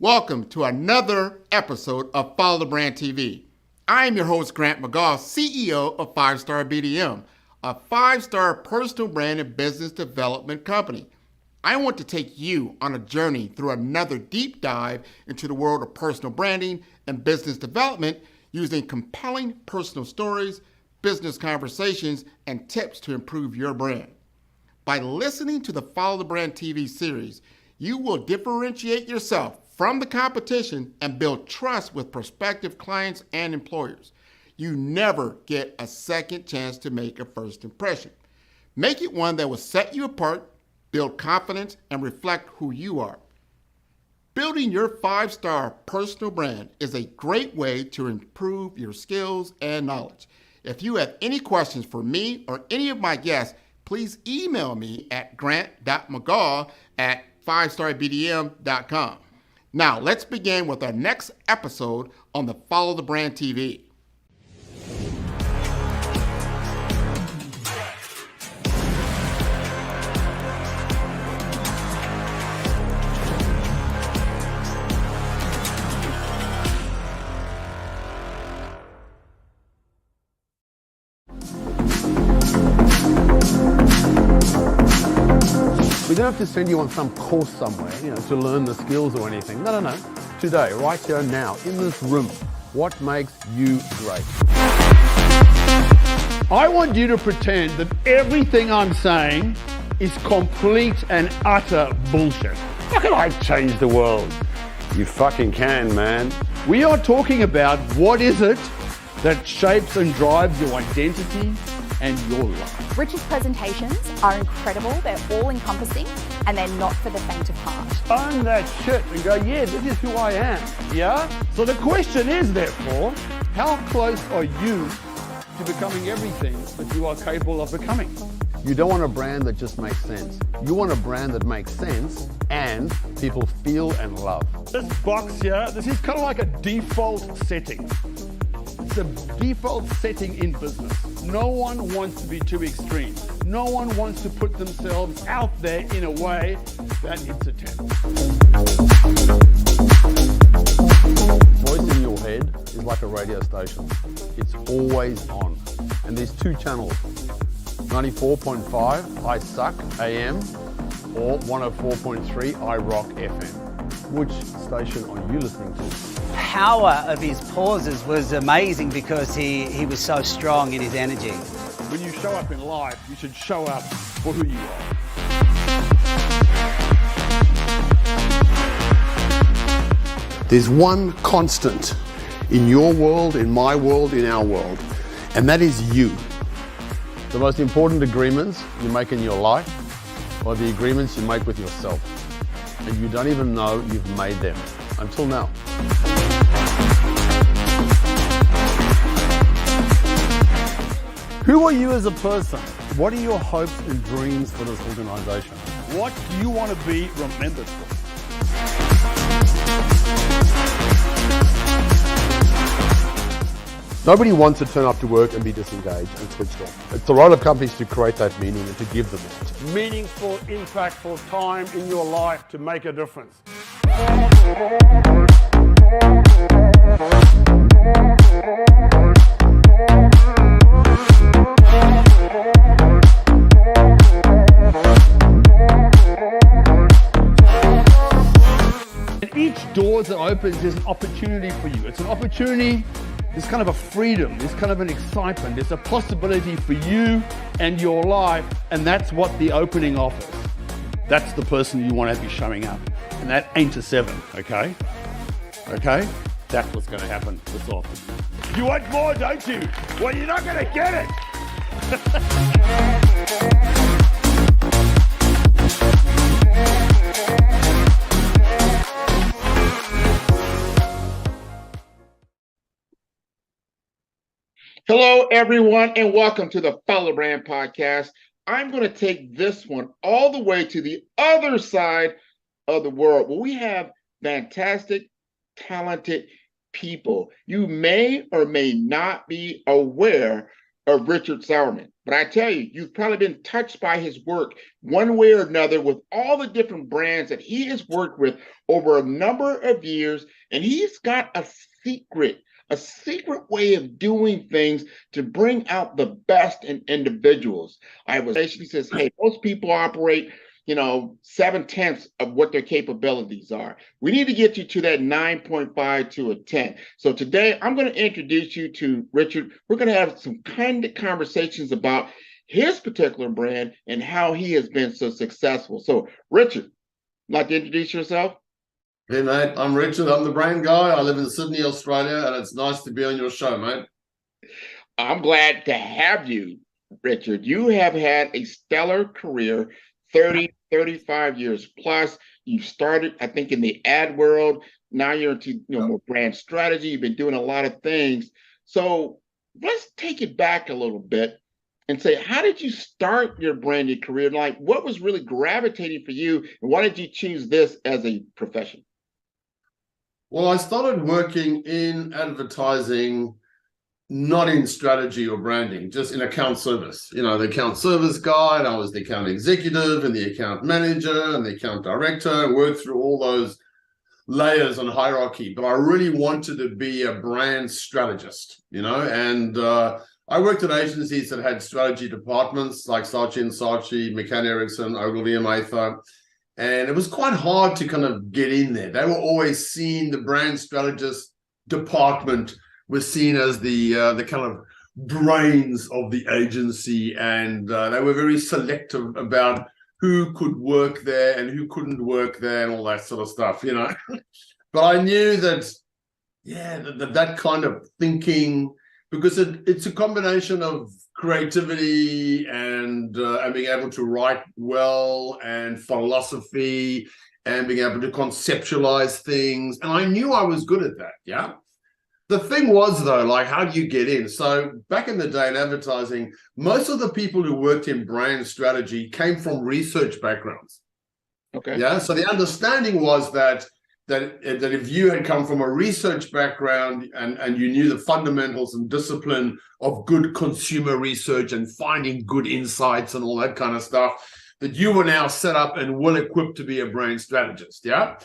Welcome to another episode of Follow the Brand TV. I am your host, Grant McGaugh, CEO of 5-Star BDM, a 5-star personal brand and business development company. I want to take you on a journey through another deep dive into the world of personal branding and business development using compelling personal stories, business conversations, and tips to improve your brand. By listening to the Follow the Brand TV series, you will differentiate yourself from the competition and build trust with prospective clients and employers. You never get a second chance to make a first impression. Make it one that will set you apart, build confidence, and reflect who you are. Building your 5-star personal brand is a great way to improve your skills and knowledge. If you have any questions for me or any of my guests, please email me at grant.mcgaugh@5starbdm.com. Now, let's begin with our next episode on the Follow the Brand TV. We don't have to send you on some course somewhere, to learn the skills or anything. No. Today, right here now, in this room, what makes you great? I want you to pretend that everything I'm saying is complete and utter bullshit. How can I change the world? You fucking can, man. We are talking about what is it that shapes and drives your identity and your life. Rich's presentations are incredible, they're all-encompassing, and they're not for the faint of heart. Own that shit and go, yeah, this is who I am, yeah? So the question is, therefore, how close are you to becoming everything that you are capable of becoming? You don't want a brand that just makes sense. You want a brand that makes sense and people feel and love. This box here, this is kind of like a default setting. It's a default setting in business. No one wants to be too extreme. No one wants to put themselves out there in a way that hits a 10. Voice in your head is like a radio station. It's always on. And there's two channels. 94.5, I Suck AM, or 104.3, I Rock FM. Which station are you listening to? Power of his pauses was amazing because he was so strong in his energy. When you show up in life, you should show up for who you are. There's one constant in your world, in my world, in our world, and that is you. The most important agreements you make in your life are the agreements you make with yourself. And you don't even know you've made them until now. Who are you as a person? What are your hopes and dreams for this organization? What do you want to be remembered for? Nobody wants to turn up to work and be disengaged and switched off. It's the role of companies to create that meaning and to give them that. Meaningful, impactful time in your life to make a difference. And each door that opens is an opportunity for you. It's an opportunity. There's kind of a freedom, there's kind of an excitement, there's a possibility for you and your life, and that's what the opening offers. That's the person you want to be showing up, and that ain't a 7, okay? Okay? That's what's going to happen this afternoon. You want more, don't you? Well, you're not going to get it! Hello, everyone, and welcome to the Follow the Brand podcast. I'm going to take this one all the way to the other side of the world where we have fantastic, talented people. You may or may not be aware of Richard Sauerman. But I tell you, you've probably been touched by his work one way or another with all the different brands that he has worked with over a number of years. And he's got a secret way of doing things to bring out the best in individuals. I was basically says, hey, most people operate 7/10 of what their capabilities are. We need to get you to that 9.5 to a 10. So today I'm going to introduce you to Richard. We're going to have some candid conversations about his particular brand and how he has been so successful. So Richard, like to introduce yourself? Hey mate, I'm Richard. I'm the brand guy. I live in Sydney, Australia, and it's nice to be on your show, mate. I'm glad to have you, Richard. You have had a stellar career, 35 years plus. You started, I think, in the ad world. Now you're into more brand strategy. You've been doing a lot of things. So let's take it back a little bit and say, how did you start your branding career? Like, what was really gravitating for you, and why did you choose this as a profession? Well, I started working in advertising, not in strategy or branding, just in account service. The account service guy, and I was the account executive and the account manager and the account director, and worked through all those layers and hierarchy. But I really wanted to be a brand strategist, and I worked at agencies that had strategy departments like Saatchi & Saatchi, McCann Erickson, Ogilvy & Mather. And it was quite hard to kind of get in there. They were always seen, the brand strategist department was seen as the kind of brains of the agency, and they were very selective about who could work there and who couldn't work there and all that sort of stuff, But I knew that, that kind of thinking, because it's a combination of creativity and being able to write well, and philosophy, and being able to conceptualize things. And I knew I was good at that, yeah? The thing was, though, like, how do you get in? So back in the day in advertising, most of the people who worked in brand strategy came from research backgrounds. Okay. Yeah, so the understanding was that if you had come from a research background and you knew the fundamentals and discipline of good consumer research and finding good insights and all that kind of stuff, that you were now set up and well equipped to be a brand strategist, yeah?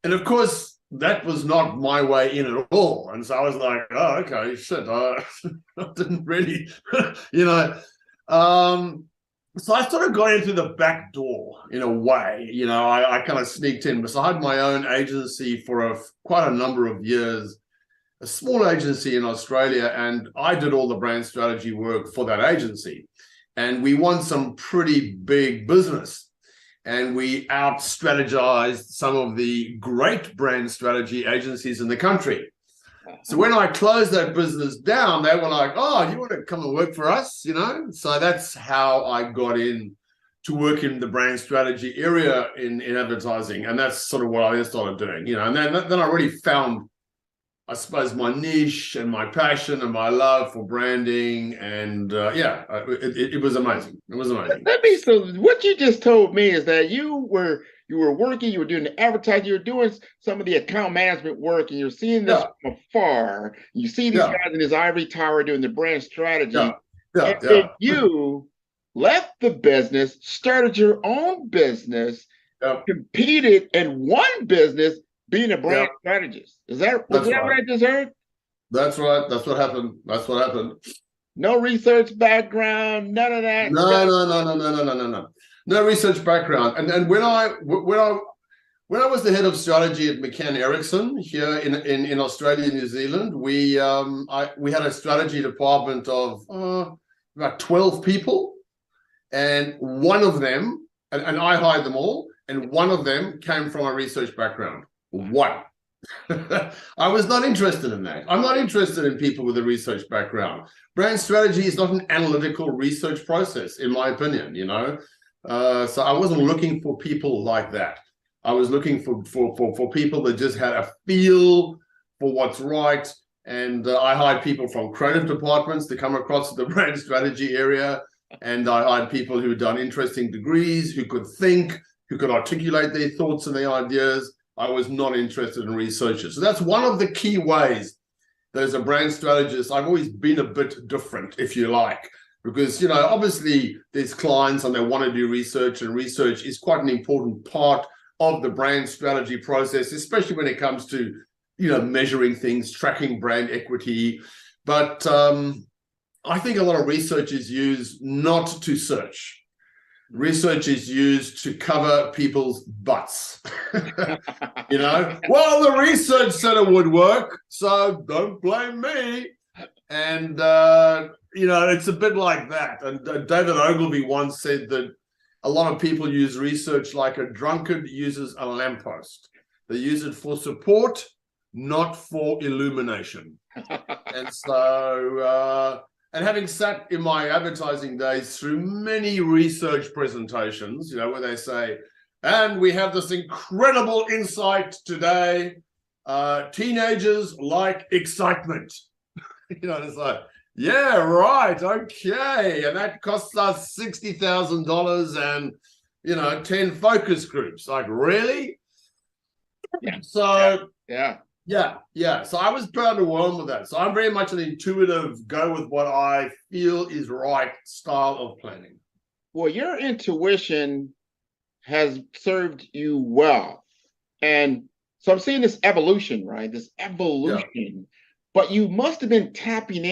And of course, that was not my way in at all. And so I was like, oh, okay, shit, I didn't really, So I sort of got into the back door in a way, I kind of sneaked in. So I had my own agency for quite a number of years, a small agency in Australia, and I did all the brand strategy work for that agency. And we won some pretty big business, and we out-strategized some of the great brand strategy agencies in the country. So when I closed that business down, they were like, oh, you want to come and work for us, So that's how I got in to work in the brand strategy area in advertising. And that's sort of what I then started doing, And then I really found, I suppose, my niche and my passion and my love for branding. And it was amazing. It was amazing. So what you just told me is that you were working, you were doing the advertising, you were doing some of the account management work, and you're seeing this from afar. You see these guys in this ivory tower doing the brand strategy. Then you left the business, started your own business, competed and won business being a brand strategist. Is that what I just heard? That's right. That's what happened. That's what happened. No research background, none of that. No. No research background. And when I was the head of strategy at McCann Erickson here in Australia and New Zealand, we had a strategy department of about 12 people, and one of them, and I hired them all, and one of them came from a research background. One. I was not interested in that. I'm not interested in people with a research background. Brand strategy is not an analytical research process, in my opinion, So I wasn't looking for people like that. I was looking for people that just had a feel for what's right. And I hired people from creative departments to come across to the brand strategy area. And I hired people who had done interesting degrees, who could think, who could articulate their thoughts and their ideas. I was not interested in researchers. So that's one of the key ways as a brand strategist, I've always been a bit different, if you like, because, you know, obviously there's clients and they want to do research, and research is quite an important part of the brand strategy process, especially when it comes to, you know, measuring things, tracking brand equity. But I think a lot of research is used not to search. Research is used to cover people's butts. You know, well, the research said it would work, so don't blame me. And, you know, it's a bit like that. And David Ogilvy once said that a lot of people use research like a drunkard uses a lamppost. They use it for support, not for illumination. And so, and having sat in my advertising days through many research presentations, you know, where they say, and we have this incredible insight today, teenagers like excitement. You know, it's like, yeah, right, okay. And that costs us $60,000 and, you know, 10 focus groups. Like, really? Yeah. So, Yeah. Yeah. So I was proud to work with that. So I'm very much an intuitive, go with what I feel is right style of planning. Well, your intuition has served you well. And so I'm seeing this evolution, right? This evolution. Yeah. But you must have been tapping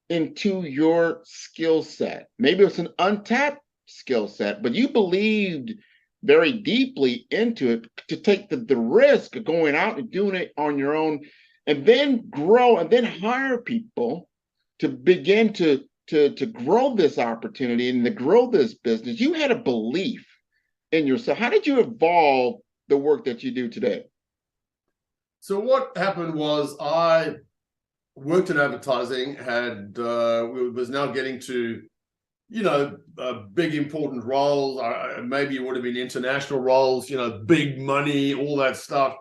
into your skill set. Maybe it's an untapped skill set, but you believed very deeply into it to take the risk of going out and doing it on your own, and then grow and then hire people to begin to grow this opportunity and to grow this business. You had a belief in yourself. How did you evolve the work that you do today? So what happened was I worked in advertising, was now getting to, you know, big important roles. Maybe it would have been international roles, you know, big money, all that stuff.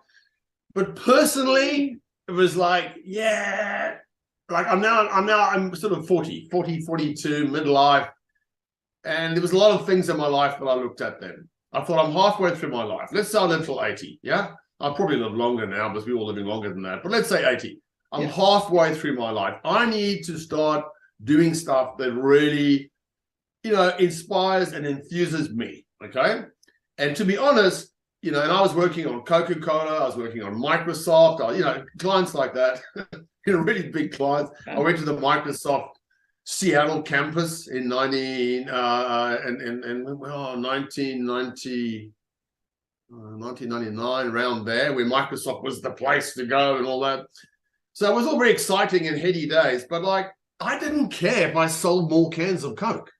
But personally, it was like, yeah, like I'm sort of 42, midlife. And there was a lot of things in my life that I looked at then. I thought, I'm halfway through my life. Let's say I live till 80, yeah? I'll probably live longer now because we're all living longer than that. But let's say 80. I'm halfway through my life. I need to start doing stuff that really, you know, inspires and enthuses me, okay? And to be honest, you know, and I was working on Coca-Cola, I was working on Microsoft, you know, clients like that, you know, really big clients. I went to the Microsoft Seattle campus in 1999, around there, where Microsoft was the place to go and all that. So it was all very exciting and heady days, but like, I didn't care if I sold more cans of Coke.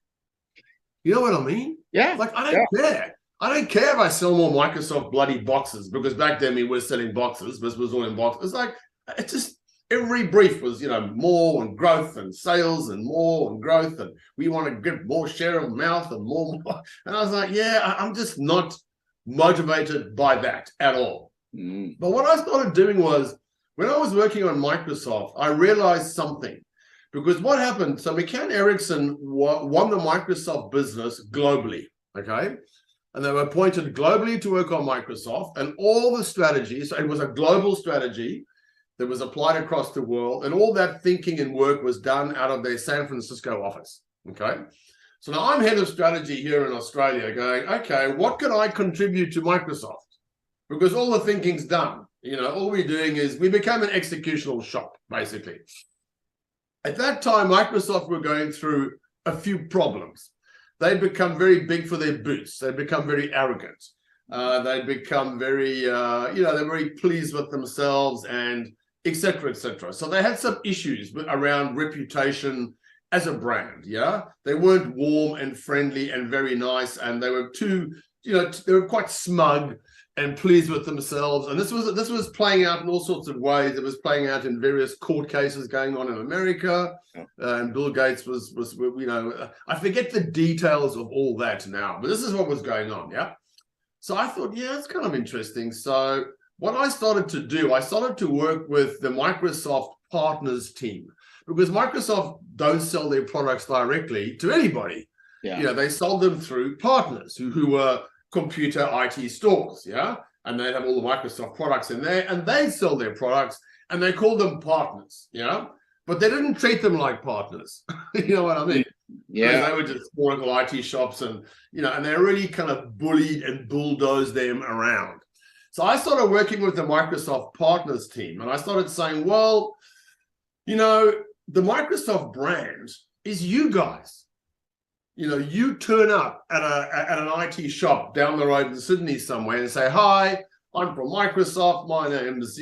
You know what I mean? Yeah. Like, I don't care. I don't care if I sell more Microsoft bloody boxes, because back then we were selling boxes. This was all in boxes. It's like, it's just, every brief was, you know, more and growth and sales and more and growth. And we want to get more share of mouth and more. And I was like, yeah, I'm just not motivated by that at all. But what I started doing was, when I was working on Microsoft, I realized something. Because what happened, so McCann Erickson won the Microsoft business globally, okay? And they were appointed globally to work on Microsoft, and all the strategies, so it was a global strategy that was applied across the world, and all that thinking and work was done out of their San Francisco office, okay? So now I'm head of strategy here in Australia going, okay, what can I contribute to Microsoft? Because all the thinking's done. You know, all we're doing is we became an executional shop, basically. At that time, Microsoft were going through a few problems. They'd become very big for their boots. They'd become very arrogant. They'd become very, you know, they're very pleased with themselves and et cetera, et cetera. So they had some issues around reputation as a brand, yeah? They weren't warm and friendly and very nice, and they were too, you know, they were quite smug and pleased with themselves. And this was playing out in all sorts of ways. It was playing out in various court cases going on in America. And Bill Gates was, you know, I forget the details of all that now, but this is what was going on, yeah? So I thought, yeah, it's kind of interesting. So what I started to do, I started to work with the Microsoft partners team, because Microsoft don't sell their products directly to anybody. Yeah. You know, they sold them through partners who were computer IT stores, yeah? And they have all the Microsoft products in there, and they sell their products, and they called them partners, but they didn't treat them like partners. You know what I mean? Yeah. They were just small little IT shops, and and they really kind of bullied and bulldozed them around. So I started working with the Microsoft partners team, and I started saying, well, the Microsoft brand is you guys. You turn up at an IT shop down the road in Sydney somewhere and say, hi, I'm from Microsoft. My name's,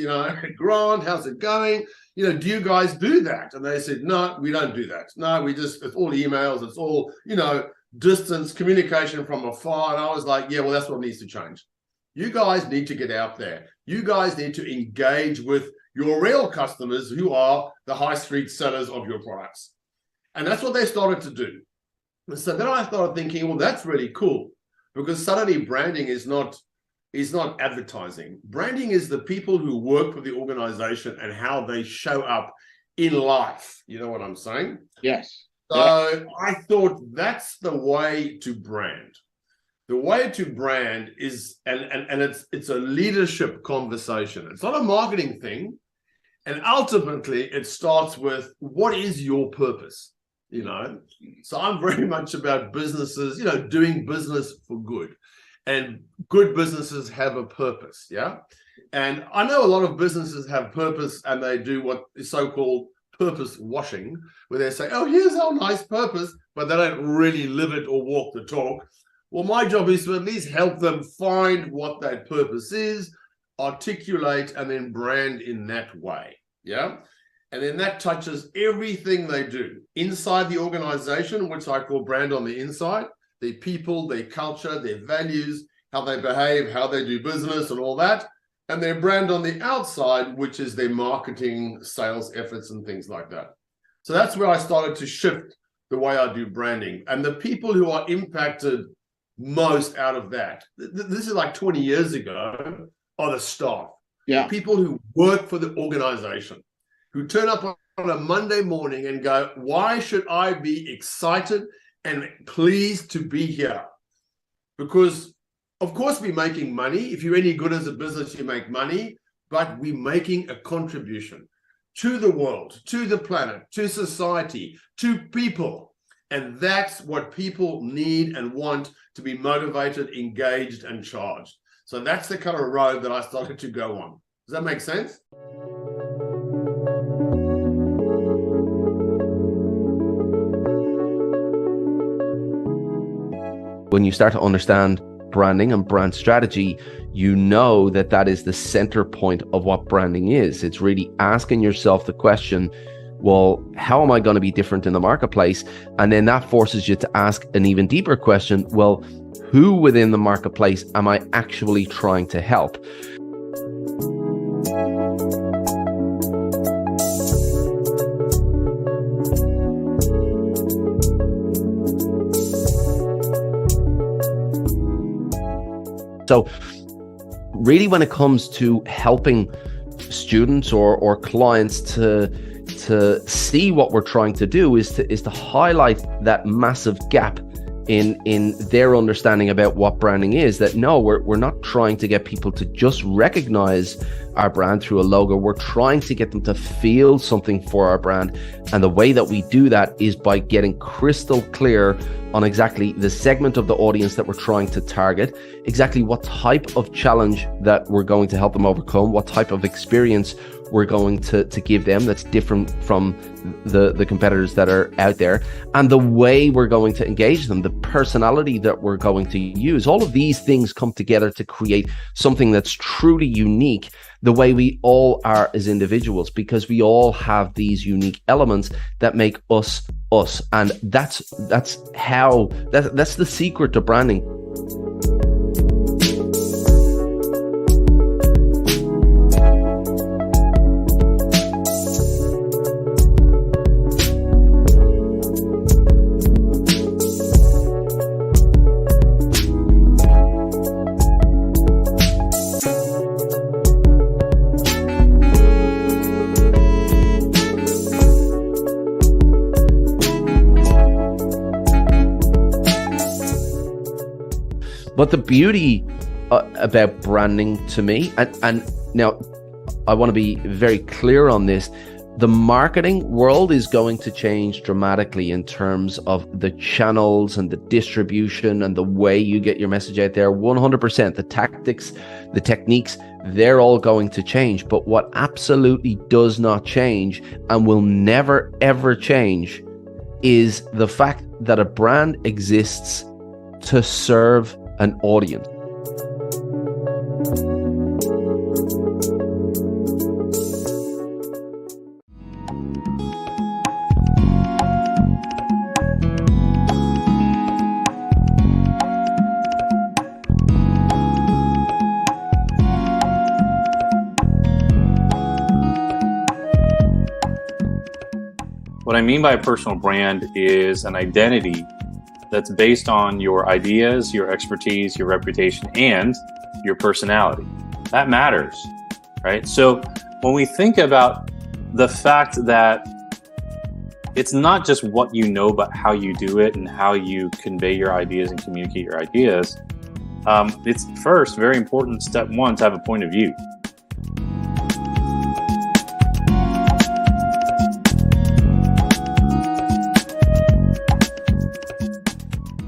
Grant. How's it going? Do you guys do that? And they said, no, we don't do that. No, it's all emails. It's all, distance communication from afar. And I was like, yeah, well, that's what needs to change. You guys need to get out there. You guys need to engage with your real customers who are the high street sellers of your products. And that's what they started to do. And so then I started thinking, well, that's really cool, because suddenly branding is not advertising. Branding is the people who work for the organization and how they show up in life. You know what I'm saying? Yes. So I thought that's the way to brand. The way to brand is, and it's a leadership conversation. It's not a marketing thing. And ultimately, it starts with, what is your purpose? So I'm very much about businesses, doing business for good. And good businesses have a purpose, yeah? And I know a lot of businesses have purpose, and they do what is so-called purpose washing, where they say, oh, here's our nice purpose, but they don't really live it or walk the talk. Well, my job is to at least help them find what that purpose is, articulate, and then brand in that way, yeah? And then that touches everything they do inside the organization, which I call brand on the inside, their people, their culture, their values, how they behave, how they do business and all that. And their brand on the outside, which is their marketing, sales efforts and things like that. So that's where I started to shift the way I do branding. And the people who are impacted most out of that, this is like 20 years ago, are the staff. Yeah. The people who work for the organization, who turn up on a Monday morning and go, why should I be excited and pleased to be here? Because, of course, we're making money. If you're any good as a business, you make money, but we're making a contribution to the world, to the planet, to society, to people. And that's what people need and want, to be motivated, engaged, and charged. So that's the kind of road that I started to go on. Does that make sense? When you start to understand branding and brand strategy, you know that is the center point of what branding is. It's really asking yourself the question, well, how am I going to be different in the marketplace? And then that forces you to ask an even deeper question. Well, who within the marketplace am I actually trying to help? So really, when it comes to helping students or clients to see what we're trying to do is to highlight that massive gap in their understanding about what branding is, that no, we're not trying to get people to just recognize our brand through a logo. We're trying to get them to feel something for our brand. And the way that we do that is by getting crystal clear on exactly the segment of the audience that we're trying to target, exactly what type of challenge that we're going to help them overcome, what type of experience we're going to give them that's different from the competitors that are out there, and the way we're going to engage them, the personality that we're going to use. All of these things come together to create something that's truly unique, the way we all are as individuals, because we all have these unique elements that make us us. And that's the secret to branding. But the beauty about branding to me, and now I want to be very clear on this. The marketing world is going to change dramatically in terms of the channels and the distribution and the way you get your message out there. 100%. The tactics, the techniques, they're all going to change. But what absolutely does not change and will never, ever change is the fact that a brand exists to serve an audience. What I mean by a personal brand is an identity that's based on your ideas, your expertise, your reputation, and your personality. That matters, right? So when we think about the fact that it's not just what you know, but how you do it and how you convey your ideas and communicate your ideas, it's first very important, step one, to have a point of view.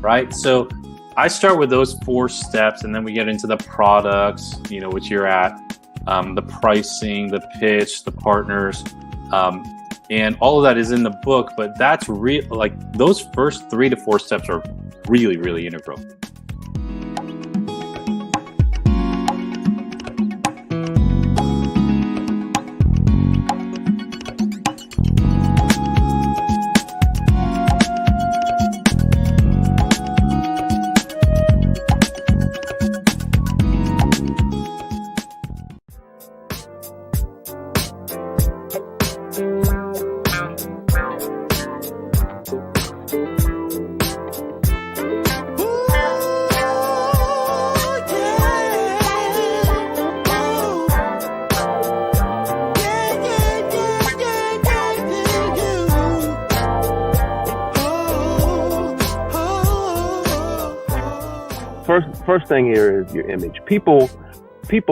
Right? So I start with those 4 steps, and then we get into the products, which you're at, the pricing, the pitch, the partners, and all of that is in the book. But that's those first 3 to 4 steps are really, really integral. First thing here is your image. People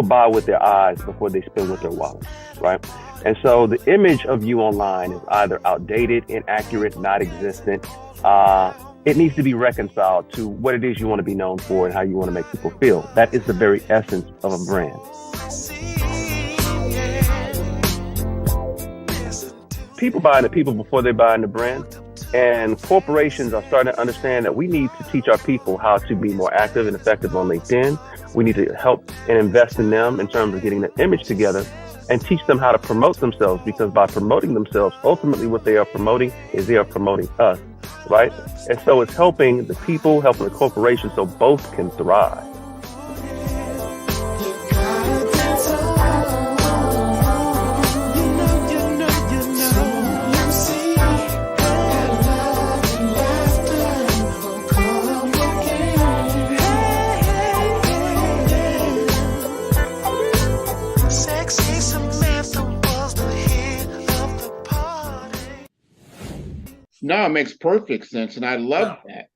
buy with their eyes before they spend with their wallet, right? And so the image of you online is either outdated, inaccurate, not existent. It needs to be reconciled to what it is you want to be known for and how you want to make people feel. That is the very essence of a brand. People buy into people before they buy into brand. And corporations are starting to understand that we need to teach our people how to be more active and effective on LinkedIn. We need to help and invest in them in terms of getting the image together and teach them how to promote themselves, because by promoting themselves, ultimately what they are promoting is they are promoting us, right? And so it's helping the people, helping the corporation so both can thrive. No, it makes perfect sense. And I love that,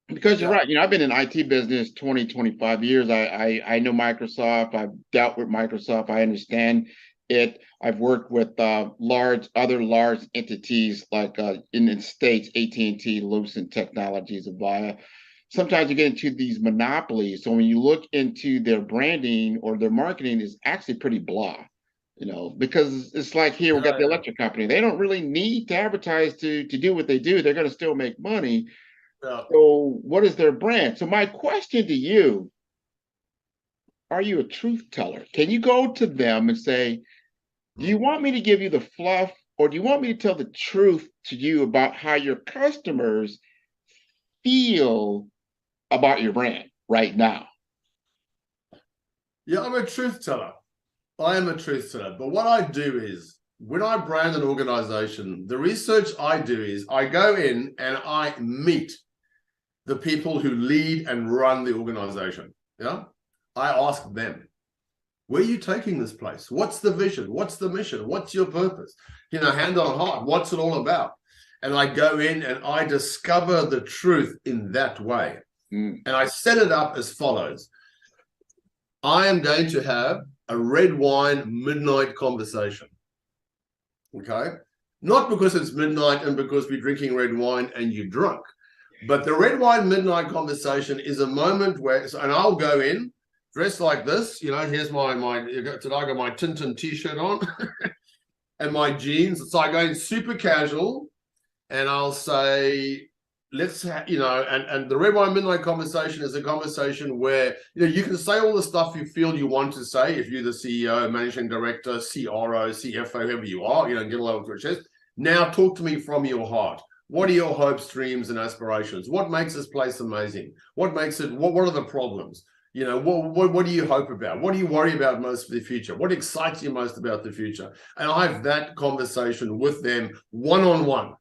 because you're right. I've been in IT business 20, 25 years. I know Microsoft. I've dealt with Microsoft. I understand it. I've worked with other large entities like in the States, AT&T, Lucent Technologies, Avaya. Sometimes you get into these monopolies. So when you look into their branding or their marketing, is actually pretty blah. Because it's like here, we got the electric company. They don't really need to advertise to do what they do. They're going to still make money. Yeah. So what is their brand? So my question to you, are you a truth teller? Can you go to them and say, do you want me to give you the fluff, or do you want me to tell the truth to you about how your customers feel about your brand right now? Yeah, I'm a truth teller. I am a truth teller. But what I do is, when I brand an organization, the research I do is I go in and I meet the people who lead and run the organization. Yeah, I ask them, where are you taking this place? What's the vision? What's the mission? What's your purpose? Hand on heart, what's it all about? And I go in and I discover the truth in that way. And I set it up as follows. I am going to have a red wine midnight conversation. Okay? Not because it's midnight and because we're drinking red wine and you're drunk, but the red wine midnight conversation is a moment where, and I'll go in dressed like this, you know, here's today I got my Tintin t-shirt on and my jeans. So I go in super casual and I'll say, and the red wine midnight conversation is a conversation where, you know, you can say all the stuff you feel you want to say if you're the CEO, managing director, CRO, CFO, whoever you are, you know, get a lot of your chest. Now talk to me from your heart. What are your hopes, dreams, and aspirations? What makes this place amazing? What makes it, what are the problems? You know, what do you hope about? What do you worry about most for the future? What excites you most about the future? And I have that conversation with them one-on-one.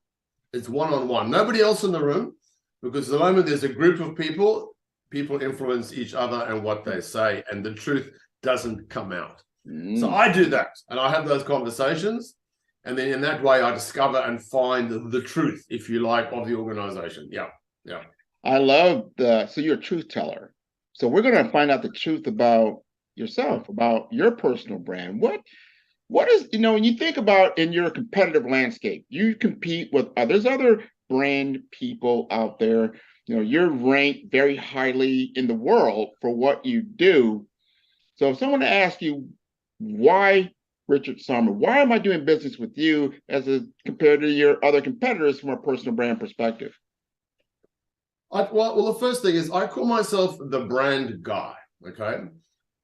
It's one-on-one. Nobody else in the room, because at the moment there's a group of people influence each other and what they say, and the truth doesn't come out. So I do that, and I have those conversations, and then in that way I discover and find the truth, if you like, of the organization. Yeah. I love so you're a truth teller. So we're going to find out the truth about yourself, about your personal brand. What is, you know, when you think about in your competitive landscape, you compete with there's other brand people out there. You know, you're ranked very highly in the world for what you do. So if someone asks you, why Richard Sauerman, why am I doing business with you compared to your other competitors from a personal brand perspective? Well, the first thing is I call myself the brand guy, okay?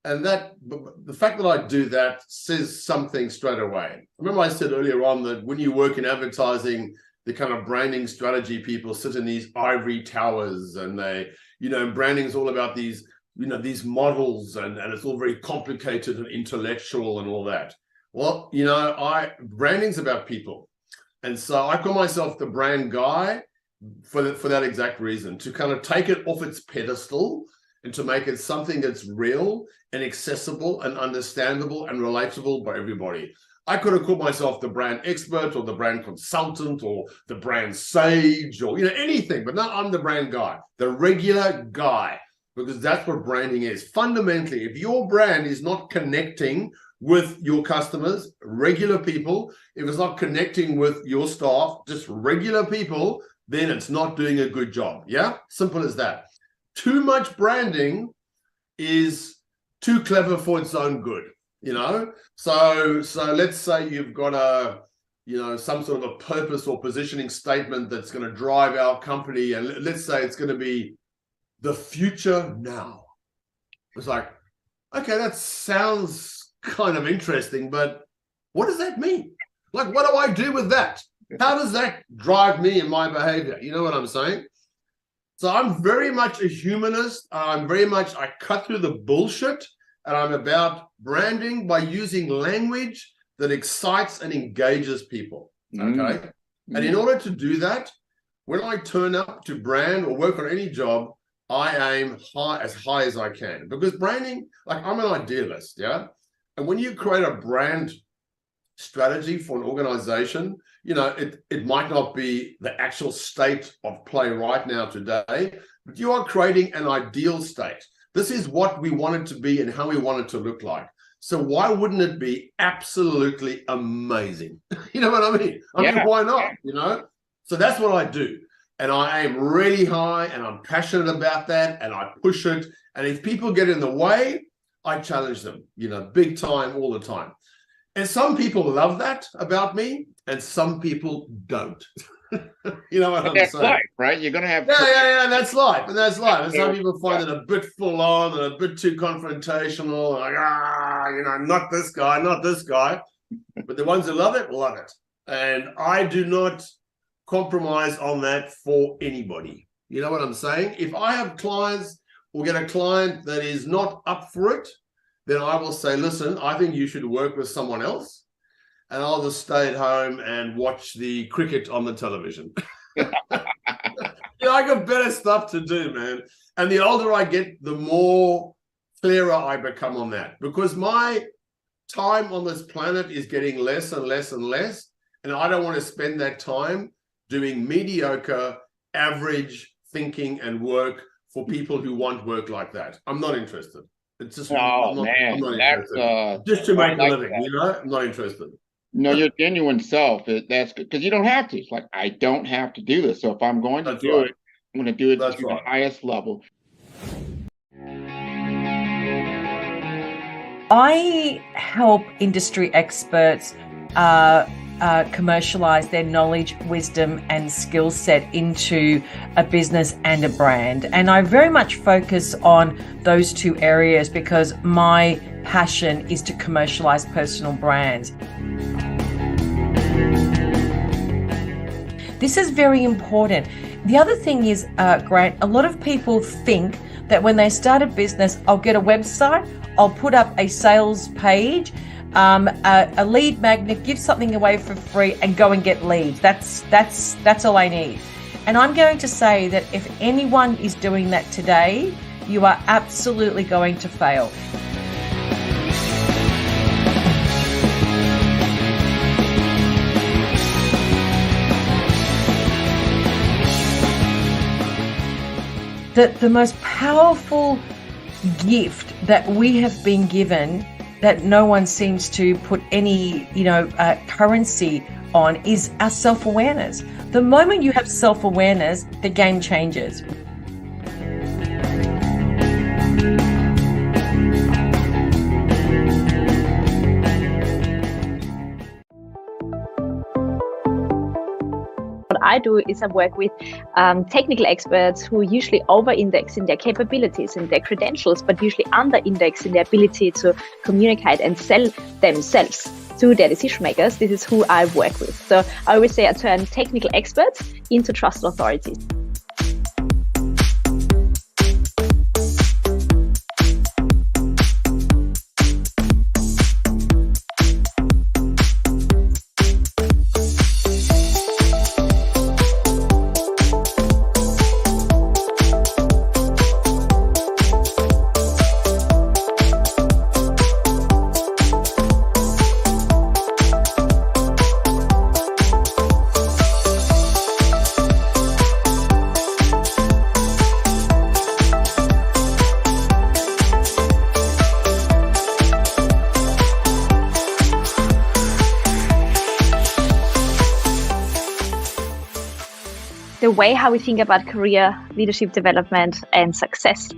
And the fact that I do that says something straight away. Remember I said earlier on that when you work in advertising, the kind of branding strategy people sit in these ivory towers, and they, you know, branding is all about these, you know, these models, and it's all very complicated and intellectual and all that. Well, you know, branding's about people. And so I call myself the brand guy for that exact reason, to kind of take it off its pedestal and to make it something that's real and accessible and understandable and relatable by everybody. I could have called myself the brand expert or the brand consultant or the brand sage or, you know, anything, but no, I'm the brand guy, the regular guy, because that's what branding is. Fundamentally, if your brand is not connecting with your customers, regular people, if it's not connecting with your staff, just regular people, then it's not doing a good job. Yeah, simple as that. Too much branding is too clever for its own good, you know. So let's say you've got some sort of a purpose or positioning statement that's going to drive our company, and let's say it's going to be the future now. It's like, okay, that sounds kind of interesting, but what does that mean? Like, what do I do with that? How does that drive me in my behavior? You know what I'm saying? So I'm very much a humanist. I cut through the bullshit, and I'm about branding by using language that excites and engages people. Okay. And in order to do that, when I turn up to brand or work on any job, I aim as high as I can, because branding, like, I'm an idealist. Yeah. And when you create a brand strategy for an organization, you know, it might not be the actual state of play right now today, but you are creating an ideal state. This is what we want it to be and how we want it to look like. So why wouldn't it be absolutely amazing? You know what I mean? I mean, why not? You know? So that's what I do. And I aim really high, and I'm passionate about that, and I push it. And if people get in the way, I challenge them, you know, big time, all the time. And some people love that about me, and some people don't. You know what I'm saying? Life, right? You're gonna have that's life, and that's life. And some people find it a bit full on and a bit too confrontational, like, you know, not this guy. But the ones who love it, love it. And I do not compromise on that for anybody. You know what I'm saying? If I have clients or get a client that is not up for it, then I will say, listen, I think you should work with someone else, and I'll just stay at home and watch the cricket on the television. You know, I got better stuff to do, man. And the older I get, the more clearer I become on that, because my time on this planet is getting less and less and less, and I don't want to spend that time doing mediocre, average thinking and work for people who want work like that. I'm not interested. It's just Oh I'm man, not that's interested. Just to I make a like living, that. you know. I'm not interested. No, your genuine self. That's good because you don't have to. It's like I don't have to do this. So if I'm going to That's do right. it, I'm going to do it That's to the right. highest level. I help industry experts commercialize their knowledge, wisdom, and skill set into a business and a brand. And I very much focus on those two areas because my passion is to commercialize personal brands. This is very important. The other thing is, Grant, a lot of people think that when they start a business, I'll get a website, I'll put up a sales page, a lead magnet, give something away for free and go and get leads. That's all I need. And I'm going to say that if anyone is doing that today, you are absolutely going to fail. The most powerful gift that we have been given that no one seems to put any, currency on is our self-awareness. The moment you have self-awareness, the game changes. What I do is I work with technical experts who usually over-index in their capabilities and their credentials, but usually under-index in their ability to communicate and sell themselves to their decision makers. This is who I work with. So I always say I turn technical experts into trusted authorities. The way how we think about career, leadership development and success,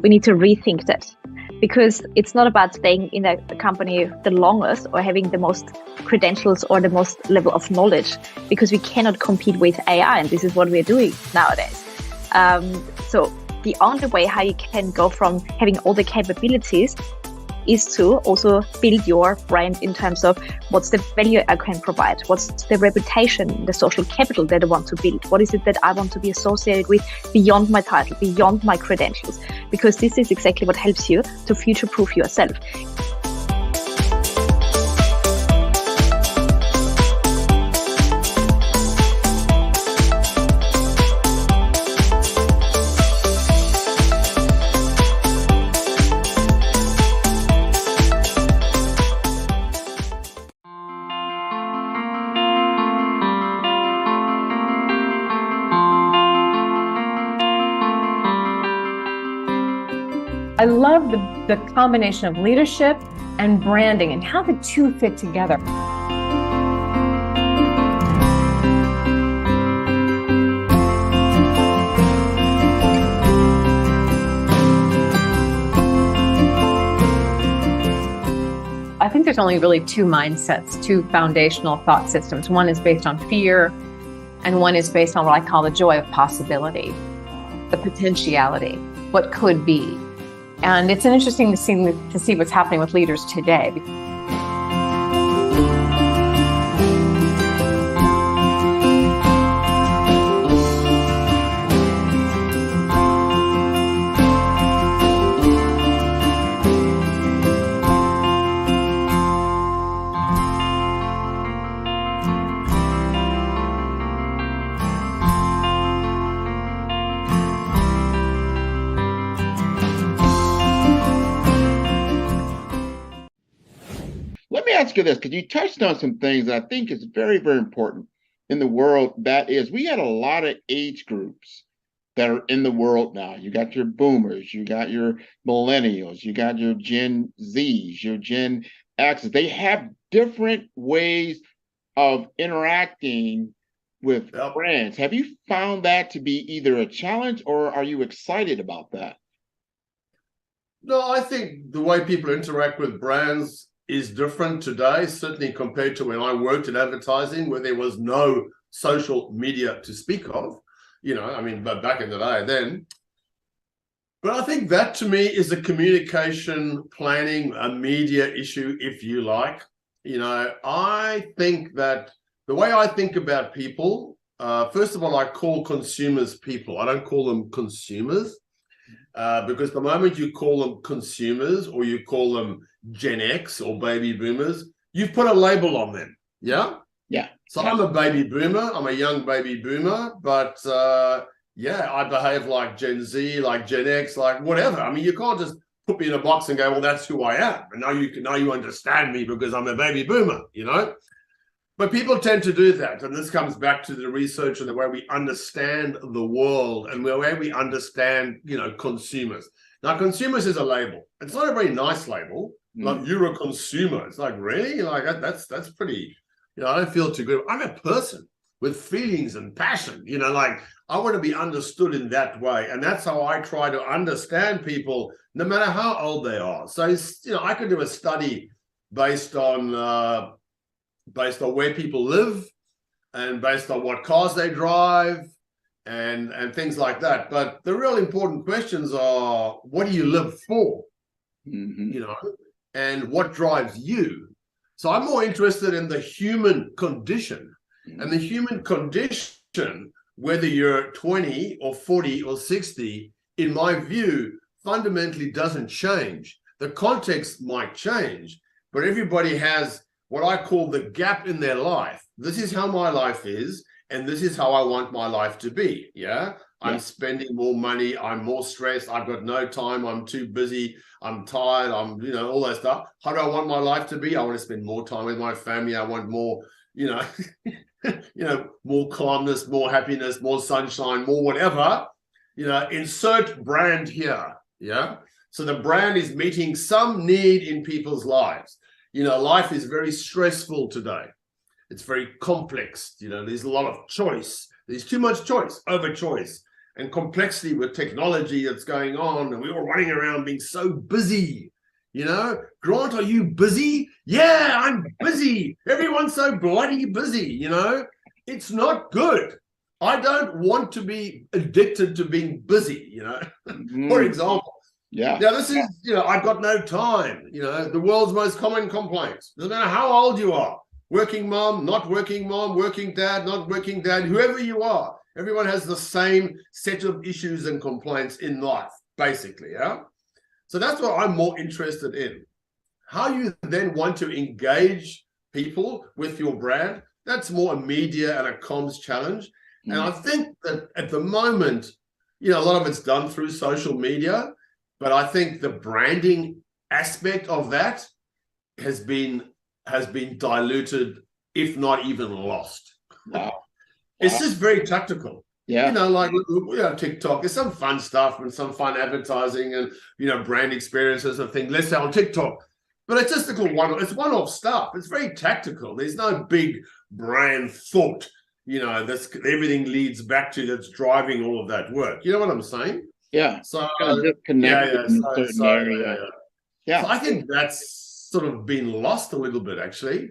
we need to rethink that, because it's not about staying in a company the longest or having the most credentials or the most level of knowledge, because we cannot compete with AI, and this is what we're doing nowadays. So the only way how you can go from having all the capabilities is to also build your brand in terms of what's the value I can provide, what's the reputation, the social capital that I want to build, what is it that I want to be associated with beyond my title, beyond my credentials, because this is exactly what helps you to future-proof yourself. I love the combination of leadership and branding and how the two fit together. I think there's only really two mindsets, two foundational thought systems. One is based on fear, and one is based on what I call the joy of possibility, the potentiality, what could be. And it's interesting to see what's happening with leaders today. Let me ask you this, because you touched on some things that I think is very, very important in the world. That is, we had a lot of age groups that are in the world now. You got your boomers, you got your millennials, you got your Gen Zs, your Gen Xs. They have different ways of interacting with brands. Have you found that to be either a challenge, or are you excited about that? No, I think the way people interact with brands is different today, certainly compared to when I worked in advertising, where there was no social media to speak of. I mean, but back in the day then. But I think that to me is a communication planning, a media issue, if you like. I think that the way I think about people, first of all, I call consumers people. I don't call them consumers, because the moment you call them consumers or you call them Gen X or baby boomers, you've put a label on them. Yeah? Yeah. So I'm a baby boomer. I'm a young baby boomer, but I behave like Gen Z, like Gen X, like whatever. I mean, you can't just put me in a box and go, well, that's who I am. And now you understand me because I'm a baby boomer, But people tend to do that. And this comes back to the research and the way we understand the world and the way we understand, consumers. Now, consumers is a label. It's not a very nice label. Like, you're a consumer. It's like, really? Like, that's pretty, I don't feel too good. I'm a person with feelings and passion, like I want to be understood in that way. And that's how I try to understand people, no matter how old they are. So, I could do a study based on where people live and based on what cars they drive and things like that. But the real important questions are, what do you live for? And what drives you? So I'm more interested in the human condition. And the human condition, whether you're 20 or 40 or 60, in my view, fundamentally doesn't change. The context might change, but everybody has what I call the gap in their life. This is how my life is, and this is how I want my life to be. I'm spending more money. I'm more stressed. I've got no time. I'm too busy. I'm tired. I'm, all that stuff. How do I want my life to be? I want to spend more time with my family. I want more, more calmness, more happiness, more sunshine, more whatever. Insert brand here. So the brand is meeting some need in people's lives. Life is very stressful today. It's very complex. There's a lot of choice. There's too much choice, over choice, and complexity with technology that's going on. And we're all running around being so busy. Grant, are you busy? Yeah, I'm busy. Everyone's so bloody busy. It's not good. I don't want to be addicted to being busy, For example. Now, this is, I've got no time. The world's most common complaints. No matter how old you are, working mom, not working mom, working dad, not working dad, whoever you are, everyone has the same set of issues and complaints in life, basically. So that's what I'm more interested in. How you then want to engage people with your brand, that's more a media and a comms challenge. And I think that at the moment, a lot of it's done through social media. But I think the branding aspect of that has been diluted, if not even lost. Wow. It's just very tactical. Like TikTok, there's some fun stuff and some fun advertising and brand experiences and things. Let's say on TikTok. But it's just it's one-off stuff. It's very tactical. There's no big brand thought, that's everything leads back to that's driving all of that work. You know what I'm saying? Yeah. So kind of disconnected in a certain area. So I think that's sort of been lost a little bit, actually.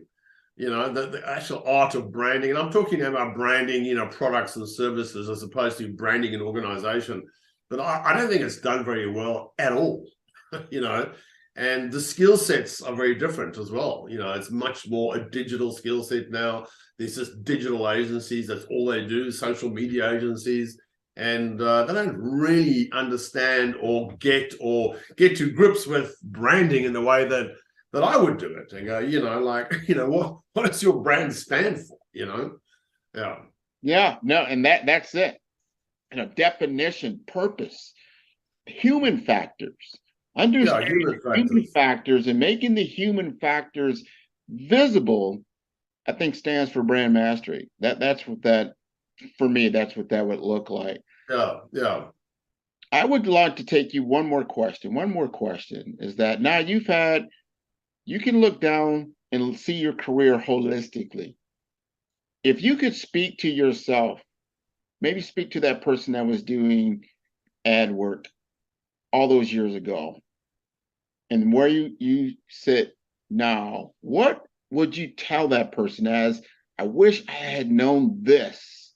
The actual art of branding, and I'm talking about branding, products and services as opposed to branding an organization. But I don't think it's done very well at all. And the skill sets are very different as well. It's much more a digital skill set now. There's just digital agencies. That's all they do. Social media agencies. And they don't really understand or get to grips with branding in the way that I would do it. And go, what does your brand stand for? And that's it. Definition, purpose, human factors. Understanding human factors and making the human factors visible, I think, stands for brand mastery. That's what that, for me, that's what that would look like. Yeah. I would like to take you one more question. One more question is that now you can look down and see your career holistically. If you could speak to yourself, maybe speak to that person that was doing ad work all those years ago, and where you sit now, what would you tell that person as, I wish I had known this?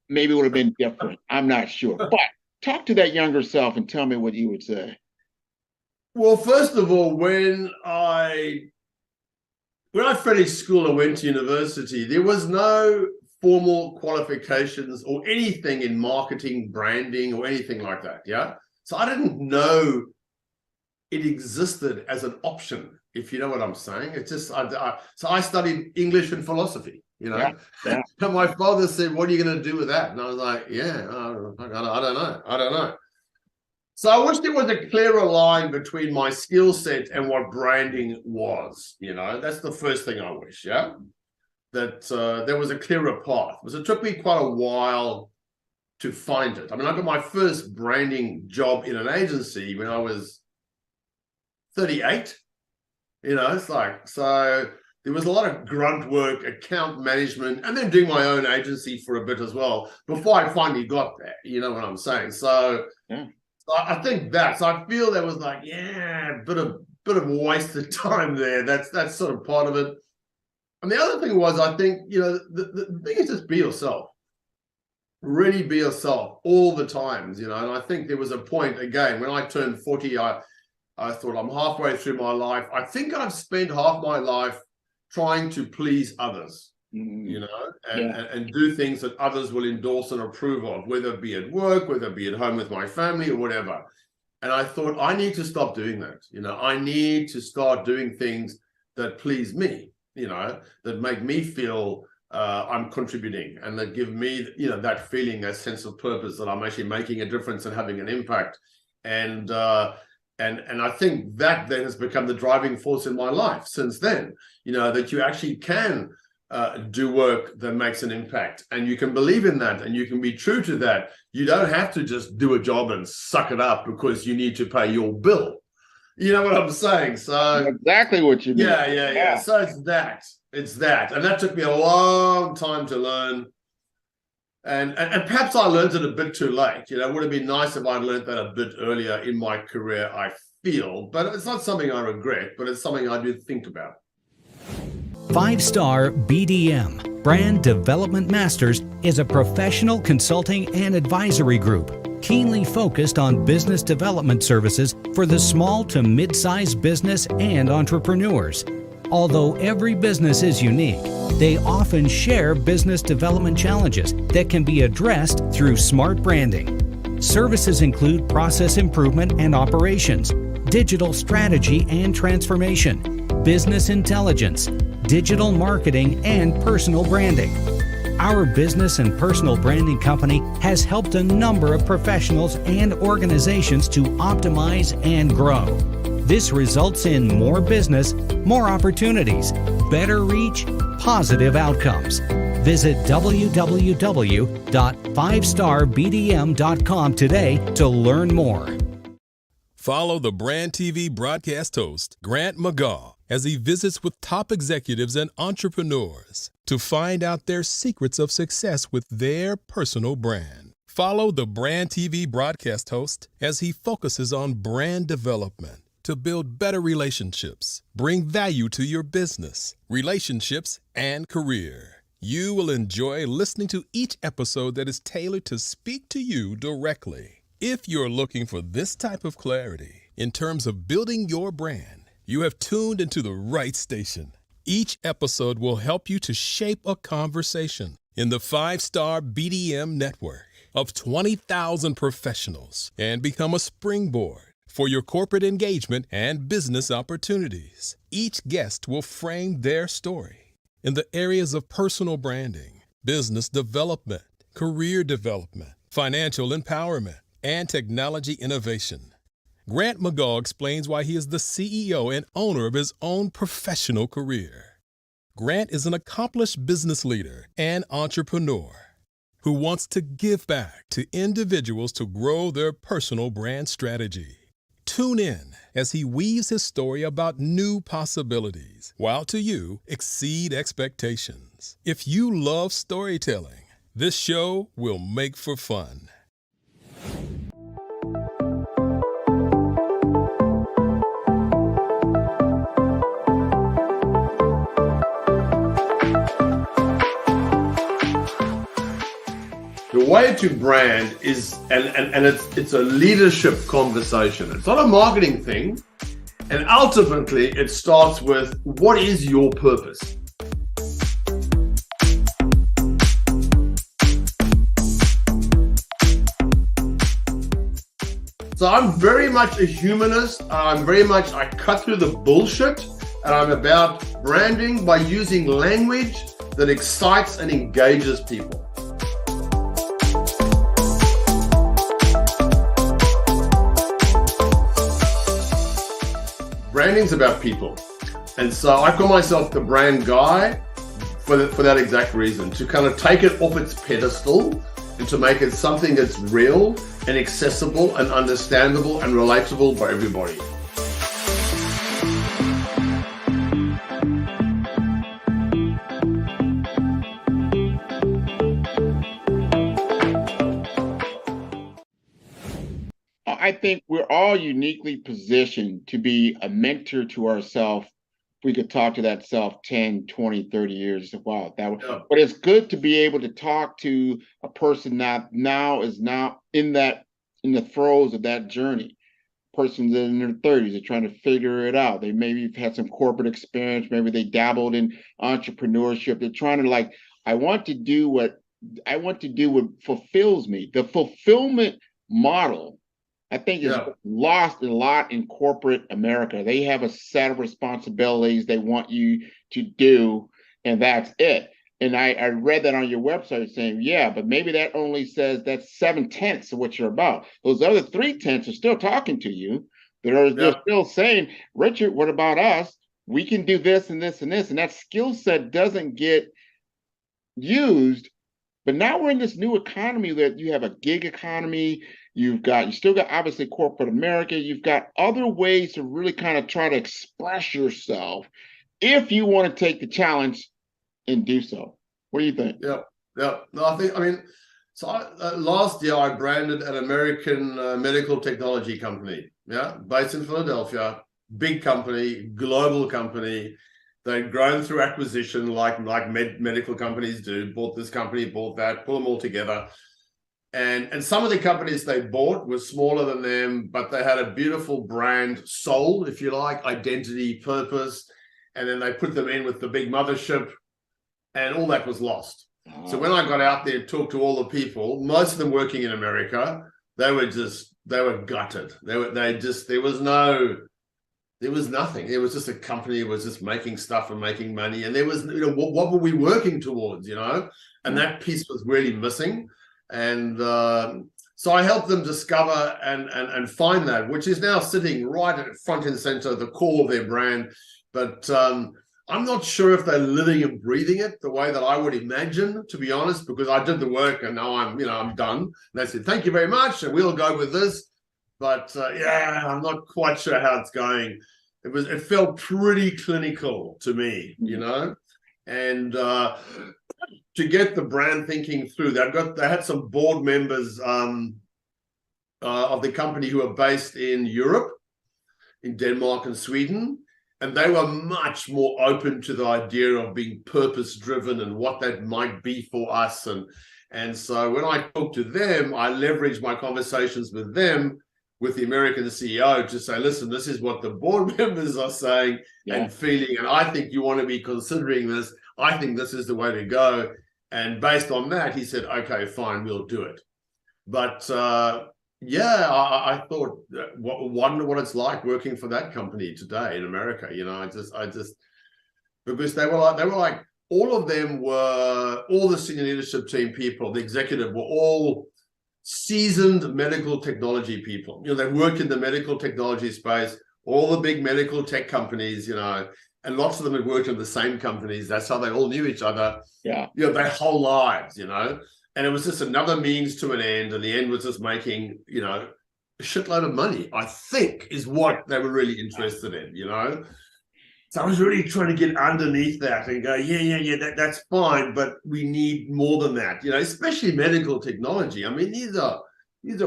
Maybe it would have been different. I'm not sure. But talk to that younger self and tell me what you would say. Well, first of all, when I finished school and went to university, there was no formal qualifications or anything in marketing, branding, or anything like that. Yeah. So I didn't know it existed as an option, if you know what I'm saying. It's just, so I studied English and philosophy, you know. Yeah. And my father said, what are you going to do with that? And I was like, yeah, I don't know. So I wish there was a clearer line between my skill set and what branding was, you know. That's the first thing I wish, yeah, that there was a clearer path. Because it took me quite a while to find it. I mean, I got my first branding job in an agency when I was 38, you know. It's like, so there was a lot of grunt work, account management, and then doing my own agency for a bit as well before I finally got there, you know what I'm saying? So yeah. I think so I feel there was like, a bit of wasted time there. That's sort of part of it. And the other thing was, I think, you know, the thing is just be yourself. Really be yourself all the times, you know. And I think there was a point, again, when I turned 40, I thought, I'm halfway through my life. I think I've spent half my life trying to please others, you know, and do things that others will endorse and approve of, whether it be at work, whether it be at home with my family or whatever. And I thought, I need to stop doing that. You know, I need to start doing things that please me, you know, that make me feel I'm contributing, and that give me, you know, that feeling, that sense of purpose, that I'm actually making a difference and having an impact. And I think that then has become the driving force in my life since then, you know, that you actually can do work that makes an impact, and you can believe in that, and you can be true to that. You don't have to just do a job and suck it up because you need to pay your bill. You know what I'm saying? So exactly what you mean. Yeah. So it's that. And that took me a long time to learn. And perhaps I learned it a bit too late. You know, it would have been nice if I'd learned that a bit earlier in my career, I feel. But it's not something I regret, but it's something I do think about. 5-Star BDM, Brand Development Masters, is a professional consulting and advisory group keenly focused on business development services for the small to mid-sized business and entrepreneurs. Although every business is unique, they often share business development challenges that can be addressed through smart branding. Services include process improvement and operations, digital strategy and transformation, business intelligence, digital marketing, and personal branding. Our business and personal branding company has helped a number of professionals and organizations to optimize and grow. This results in more business, more opportunities, better reach, positive outcomes. Visit www.5starbdm.com today to learn more. Follow the Brand TV broadcast host, Grant McGaugh, as he visits with top executives and entrepreneurs to find out their secrets of success with their personal brand. Follow the Brand TV broadcast host as he focuses on brand development to build better relationships, bring value to your business, relationships, and career. You will enjoy listening to each episode that is tailored to speak to you directly. If you're looking for this type of clarity in terms of building your brand, you have tuned into the right station. Each episode will help you to shape a conversation in the 5-Star BDM network of 20,000 professionals and become a springboard for your corporate engagement and business opportunities. Each guest will frame their story in the areas of personal branding, business development, career development, financial empowerment, and technology innovation. Grant McGaugh explains why he is the CEO and owner of his own professional career. Grant is an accomplished business leader and entrepreneur. who wants to give back to individuals to grow their personal brand strategy. Tune in as he weaves his story about new possibilities, while to you exceed expectations. If you love storytelling, this show will make for fun. The way to brand is, and it's a leadership conversation. It's not a marketing thing. And ultimately, it starts with, what is your purpose? So I'm very much a humanist. I cut through the bullshit, and I'm about branding by using language that excites and engages people. Branding's about people. And so I call myself the brand guy for that exact reason, to kind of take it off its pedestal and to make it something that's real and accessible and understandable and relatable by everybody. I think we're all uniquely positioned to be a mentor to ourselves. We could talk to that self 10, 20, 30 years. Wow, but it's good to be able to talk to a person that now is in the throes of that journey. Persons in their 30s are trying to figure it out. They maybe have had some corporate experience, maybe they dabbled in entrepreneurship. They're trying to I want to do what fulfills me. The fulfillment model, I think, is lost a lot in corporate America. They have a set of responsibilities they want you to do, and that's it. And I read that on your website saying, yeah, but maybe that only says that's 7/10 of what you're about. Those other 3/10 are still talking to you. They're still saying, Richard, what about us? We can do this and this and this. And that skill set doesn't get used. But now we're in this new economy that you have a gig economy. You still got obviously corporate America. You've got other ways to really kind of try to express yourself if you want to take the challenge and do so. What do you think? Yeah. No, last year I branded an American medical technology company, based in Philadelphia, big company, global company. They'd grown through acquisition like medical companies do, bought this company, bought that, pull them all together. And some of the companies they bought were smaller than them, but they had a beautiful brand, soul, if you like, identity, purpose. And then they put them in with the big mothership, and all that was lost. So when I got out there and talked to all the people, most of them working in America, they were gutted. There was nothing. It was just a company that was just making stuff and making money. And there was, what were we working towards, And that piece was really missing. And so I helped them discover and find that, which is now sitting right at front and center, the core of their brand. But I'm not sure if they're living and breathing it the way that I would imagine, to be honest, because I did the work and now I'm done. And they said, thank you very much, and we'll go with this. But I'm not quite sure how it's going. It felt pretty clinical to me, and to get the brand thinking through. They had some board members of the company who are based in Europe, in Denmark and Sweden, and they were much more open to the idea of being purpose-driven and what that might be for us. And so when I talked to them, I leveraged my conversations with them, with the American CEO, to say, listen, this is what the board members are saying and feeling, and I think you want to be considering this. I think this is the way to go. And based on that, he said, okay, fine, we'll do it. But I thought, wonder what it's like working for that company today in America. I just because they were like all of them were, all the senior leadership team people, the executive, were all seasoned medical technology people. They worked in the medical technology space, all the big medical tech companies, and lots of them had worked in the same companies. That's how they all knew each other. Their whole lives, And it was just another means to an end, and the end was just making, you know, a shitload of money, I think, is what they were really interested in, you know. So I was really trying to get underneath that and go, that's fine, but we need more than that, you know, especially medical technology. I mean, these are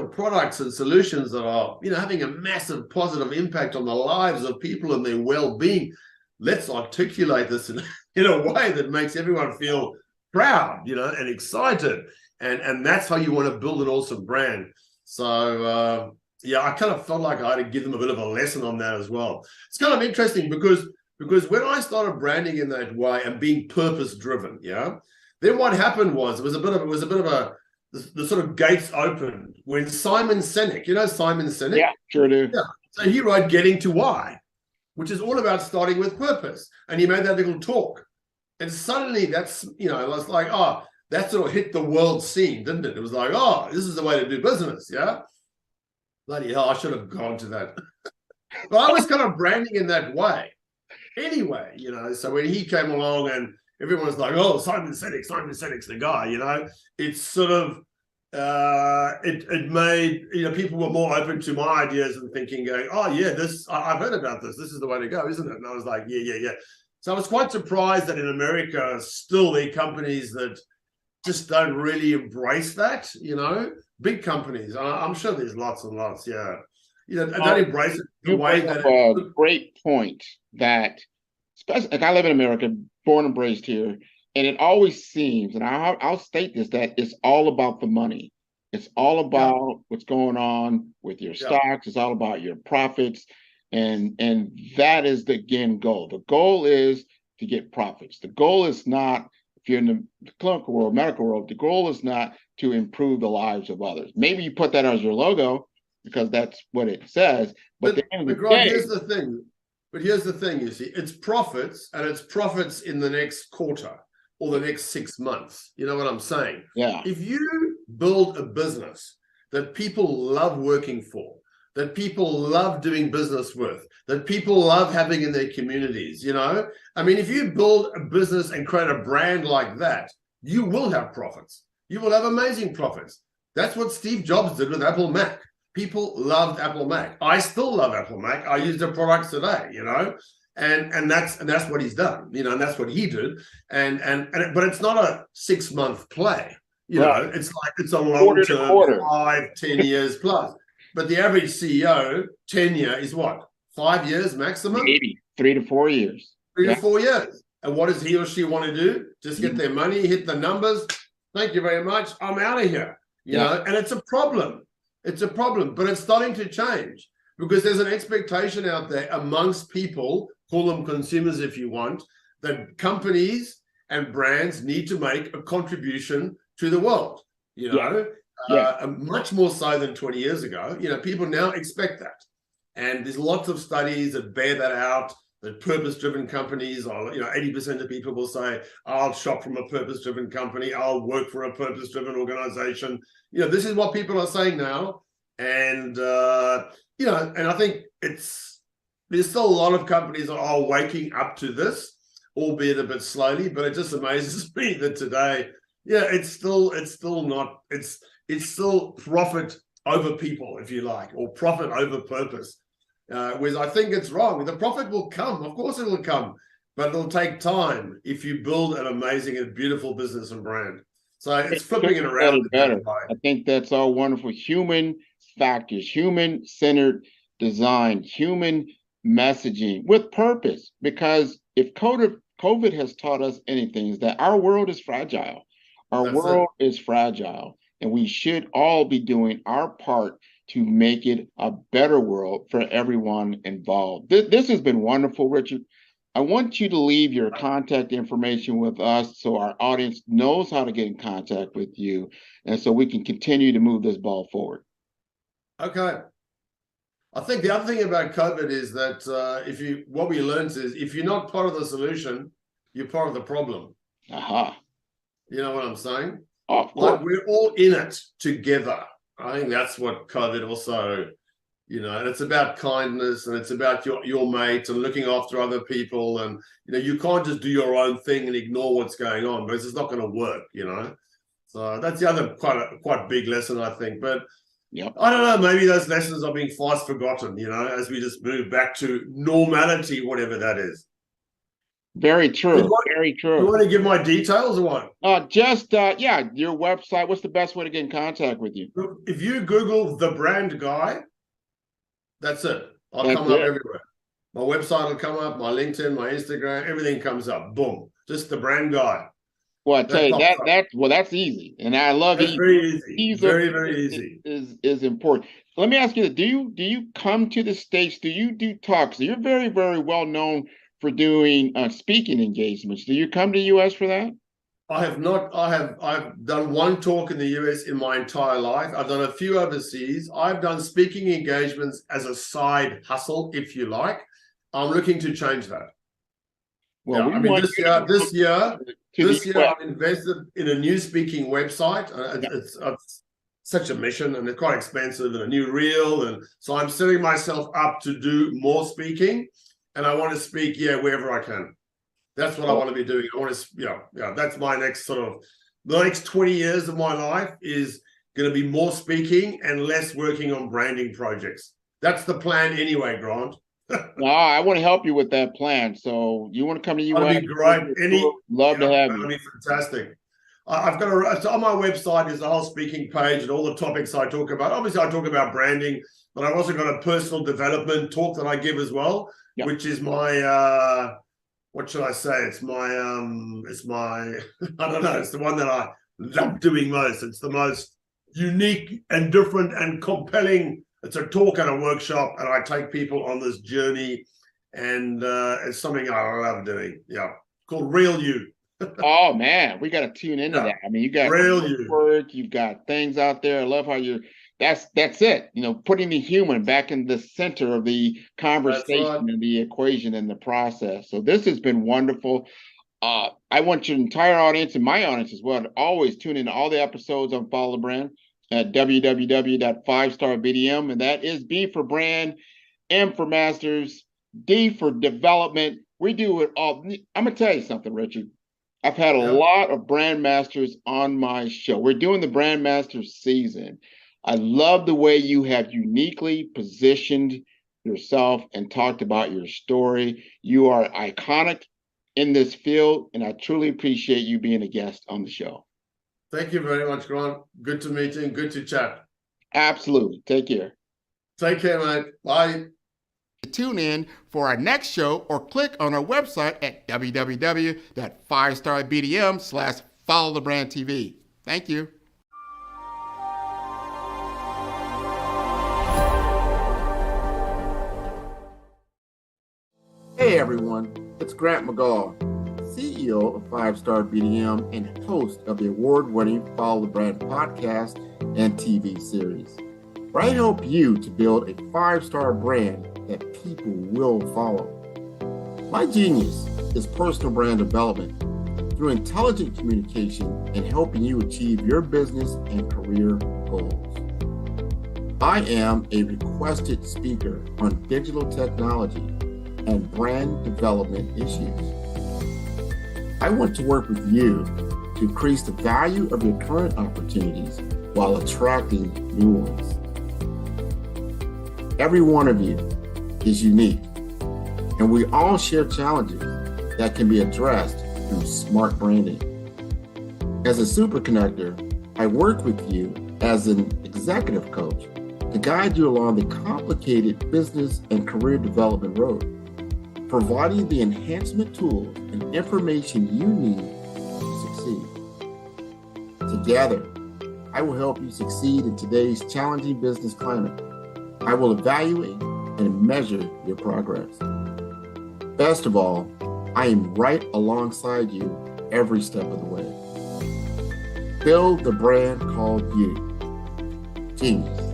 products and solutions that are, you know, having a massive positive impact on the lives of people and their well-being. Let's articulate this in a way that makes everyone feel proud, you know, and excited. And that's how you want to build an awesome brand. So, yeah, I kind of felt like I had to give them a bit of a lesson on that as well. It's kind of interesting because when I started branding in that way and being purpose-driven, yeah, then what happened was it was a bit of the sort of gates opened when Simon Sinek, you know Simon Sinek? Yeah, sure do. Yeah. So he wrote Getting to Why, which is all about starting with purpose. And he made that little talk. And suddenly that's, you know, it was like, oh, that sort of hit the world scene, didn't it? It was like, oh, this is the way to do business, yeah? Bloody hell, I should have gone to that. But I was kind of branding in that way. Anyway, you know, so when he came along and everyone was like, oh, Simon Sinek's the guy, you know, it's sort of, it made, you know, people were more open to my ideas and thinking, going, oh, yeah, I've heard about this. This is the way to go, isn't it? And I was like, yeah. So I was quite surprised that in America, still there are companies that just don't really embrace that, you know, big companies. I'm sure there's lots and lots, yeah. You know, don't embrace it the way that a great point that, especially like I live in America, born and raised here, and it always seems, and I'll state this, that it's all about the money. It's all about what's going on with your stocks. It's all about your profits, and that is the goal. The goal is to get profits. The goal is not, if you're in the clinical world, medical world, the goal is not to improve the lives of others. Maybe you put that as your logo because that's what it says. But here's the thing. But here's the thing, you see, it's profits, and it's profits in the next quarter or the next 6 months. You know what I'm saying? Yeah. If you build a business that people love working for, that people love doing business with, that people love having in their communities, you know? I mean, if you build a business and create a brand like that, you will have profits. You will have amazing profits. That's what Steve Jobs did with Apple Mac. People loved Apple Mac. I still love Apple Mac. I use their products today, you know, and that's what he's done, you know, and that's what he did. But it's not a 6-month play, you know. It's like it's a long term, 5-10 years plus. But the average CEO tenure is what, 5 years maximum? Maybe 3 to 4 years. 3 to 4 years. And what does he or she want to do? Just get their money, hit the numbers. Thank you very much. I'm out of here. You know, and it's a problem. It's a problem, but it's starting to change because there's an expectation out there amongst people, call them consumers if you want, that companies and brands need to make a contribution to the world, you know, much more so than 20 years ago. You know, people now expect that. And there's lots of studies that bear that out, that purpose-driven companies are, you know, 80% of people will say, I'll shop from a purpose-driven company, I'll work for a purpose-driven organization. You know, this is what people are saying now. And, you know, and I think there's still a lot of companies that are waking up to this, albeit a bit slowly, but it just amazes me that today, it's still profit over people, if you like, or profit over purpose. Whereas I think it's wrong. The profit will come. Of course it will come, but it'll take time if you build an amazing and beautiful business and brand. So it's flipping it around. Better. I think that's all wonderful. Human factors, human-centered design, human messaging with purpose. Because if COVID has taught us anything, is that our world is fragile. Our world is fragile, and we should all be doing our part to make it a better world for everyone involved. This has been wonderful, Richard. I want you to leave your contact information with us so our audience knows how to get in contact with you and so we can continue to move this ball forward. Okay. I think the other thing about COVID is that what we learned is if you're not part of the solution, you're part of the problem. Aha. You know what I'm saying? Oh, like we're all in it together. I think that's what COVID also, you know, and it's about kindness and it's about your mate and looking after other people. And, you know, you can't just do your own thing and ignore what's going on because it's not going to work, you know. So that's the other quite big lesson, I think. But Yep. I don't know, maybe those lessons are being fast forgotten, as we just move back to normality, whatever that is. Very true. Very true. You want to give my details or what? Your website. What's the best way to get in contact with you? If you Google The Brand Guy, that's it. I'll come up everywhere. My website will come up, my LinkedIn, my Instagram, everything comes up. Boom. Just The Brand Guy. Well, I tell you that's easy, and I love it. Very easy. Very easy. Is important. Let me ask you: Do you come to the States? Do you do talks? You're very, very well known for doing speaking engagements. Do you come to the U.S. for that? I have not. I've done one talk in the U.S. in my entire life. I've done a few overseas. I've done speaking engagements as a side hustle, if you like. I'm looking to change that. Well, this year, I've invested in a new speaking website. It's such a mission, and it's quite expensive, and a new reel, and so I'm setting myself up to do more speaking, and I want to speak, wherever I can. That's what I want to be doing. I want to, that's my next the next 20 years of my life is going to be more speaking and less working on branding projects. That's the plan anyway, Grant. No, I want to help you with that plan. So you want to come to US? That'd be great. Love to have you. That'd be fantastic. I've got on my website is the whole speaking page and all the topics I talk about. Obviously, I talk about branding, but I've also got a personal development talk that I give as well, which is my what should I say? It's my I don't know. It's the one that I love doing most. It's the most unique and different and compelling. It's a talk and a workshop, and I take people on this journey, and it's something I love doing. Yeah, called Real You. Oh man, we got to tune into that. I mean, you got Real You work, you've got things out there. I love how that's it. Putting the human back in the center of the conversation and the equation and the process. So this has been wonderful. I want your entire audience and my audience as well to always tune into all the episodes on Follow the Brand at www.5starbdm, and that is B for brand, M for masters, D for development. We do it all. I'm gonna tell you something, Richard. I've had a lot of brand masters on my show. We're doing the brand masters season. I love the way you have uniquely positioned yourself and talked about your story. You are iconic in this field, and I truly appreciate you being a guest on the show. Thank you very much, Grant. Good to meet you and good to chat. Absolutely. Take care. Take care, mate. Bye. Tune in for our next show or click on our website at www.5starbdm/followthebrandtv. Thank you. Hey everyone, it's Grant McGaugh, CEO of 5-Star BDM and host of the award-winning Follow the Brand podcast and TV series, where I help you to build a 5-star brand that people will follow. My genius is personal brand development through intelligent communication and helping you achieve your business and career goals. I am a requested speaker on digital technology and brand development issues. I want to work with you to increase the value of your current opportunities while attracting new ones. Every one of you is unique, and we all share challenges that can be addressed through smart branding. As a super connector, I work with you as an executive coach to guide you along the complicated business and career development road, providing the enhancement tools and information you need to succeed. Together, I will help you succeed in today's challenging business climate. I will evaluate and measure your progress. Best of all, I am right alongside you every step of the way. Build the brand called you. Genius.